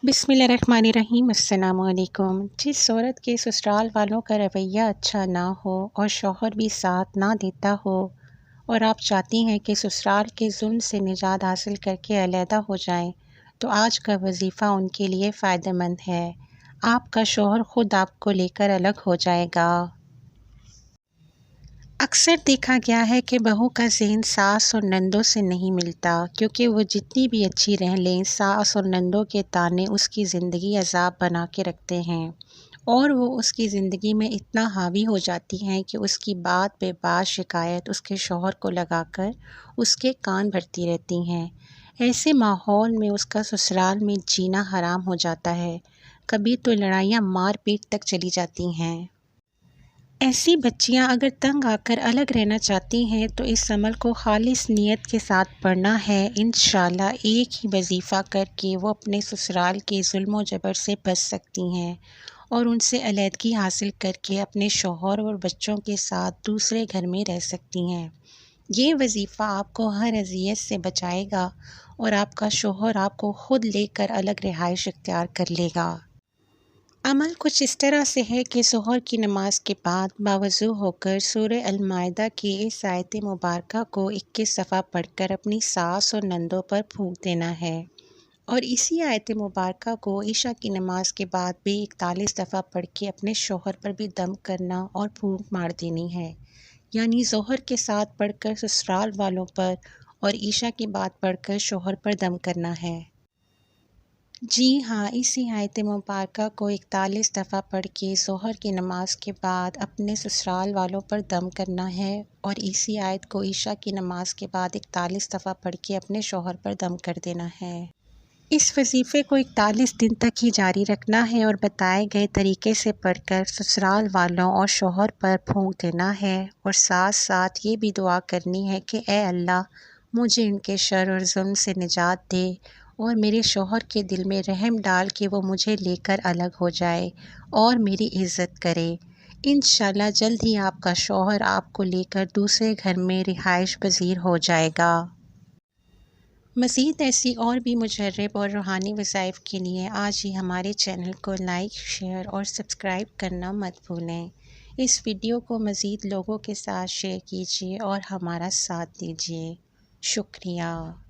बिस्मिल्लाहिर्रहमानिर्रहीम। अस्सलाम वालेकुम। जिस औरत के ससुराल वालों का रवैया अच्छा ना हो और शौहर भी साथ ना देता हो और आप चाहती हैं कि ससुराल के जुल्म से निजात हासिल करके अलहदा हो जाएं, तो आज का वजीफ़ा उनके लिए फ़ायदेमंद है। आपका शौहर ख़ुद आपको लेकर अलग हो जाएगा। अक्सर देखा गया है कि बहू का ज़हन सास और नंदों से नहीं मिलता, क्योंकि वो जितनी भी अच्छी रह लें, सास और नंदों के ताने उसकी ज़िंदगी अज़ाब बना के रखते हैं और वो उसकी ज़िंदगी में इतना हावी हो जाती हैं कि उसकी बात पे बात शिकायत उसके शौहर को लगाकर उसके कान भरती रहती हैं। ऐसे माहौल में उसका ससुराल में जीना हराम हो जाता है। कभी तो लड़ाइयाँ मार पीट तक चली जाती हैं। ऐसी बच्चियां अगर तंग आकर अलग रहना चाहती हैं तो इस अमल को खालिस नीयत के साथ पढ़ना है। इंशाअल्लाह एक ही वजीफ़ा करके वो अपने ससुराल के जुल्म जबर से बच सकती हैं और उनसे अलहदगी हासिल करके अपने शौहर और बच्चों के साथ दूसरे घर में रह सकती हैं। ये वजीफ़ा आपको हर अज़ियत से बचाएगा और आपका शौहर आपको ख़ुद लेकर अलग रिहाइश इख्तियार कर लेगा। अमल कुछ इस तरह से है कि ज़ोहर की नमाज के बाद बावज़ू होकर सूरह अल-माइदा की इस आयत मुबारका को 21 दफ़ा पढ़कर अपनी सास और नंदों पर फूंक देना है और इसी आयत मुबारका को ईशा की नमाज के बाद भी 41 दफ़ा पढ़ के अपने शौहर पर भी दम करना और फूंक मार देनी है। यानी ज़ोहर के साथ पढ़कर ससुराल वालों पर और ईशा के बाद पढ़कर शौहर पर दम करना है। जी हाँ, इसी आयत मुबारका को 41 दफ़ा पढ़ के ज़ोहर की नमाज के बाद अपने ससुराल वालों पर दम करना है और इसी आयत को ईशा की नमाज के बाद 41 दफ़ा पढ़ के अपने शौहर पर दम कर देना है। इस वजीफ़े को 41 दिन तक ही जारी रखना है और बताए गए तरीके से पढ़कर ससुराल वालों और शौहर पर फूंक देना है और साथ साथ ये भी दुआ करनी है कि ए अल्लाह, मुझे इनके शर और जुल्म से निजात दे और मेरे शौहर के दिल में रहम डाल के वो मुझे लेकर अलग हो जाए और मेरी इज़्ज़त करे। इंशाअल्लाह जल्द ही आपका शौहर आपको लेकर दूसरे घर में रिहाइश पज़ीर हो जाएगा। मज़ीद ऐसी और भी मुजर्रब और रूहानी वज़ाइफ़ के लिए आज ही हमारे चैनल को लाइक, शेयर और सब्सक्राइब करना मत भूलें। इस वीडियो को मज़ीद लोगों के साथ शेयर कीजिए और हमारा साथ दीजिए। शुक्रिया।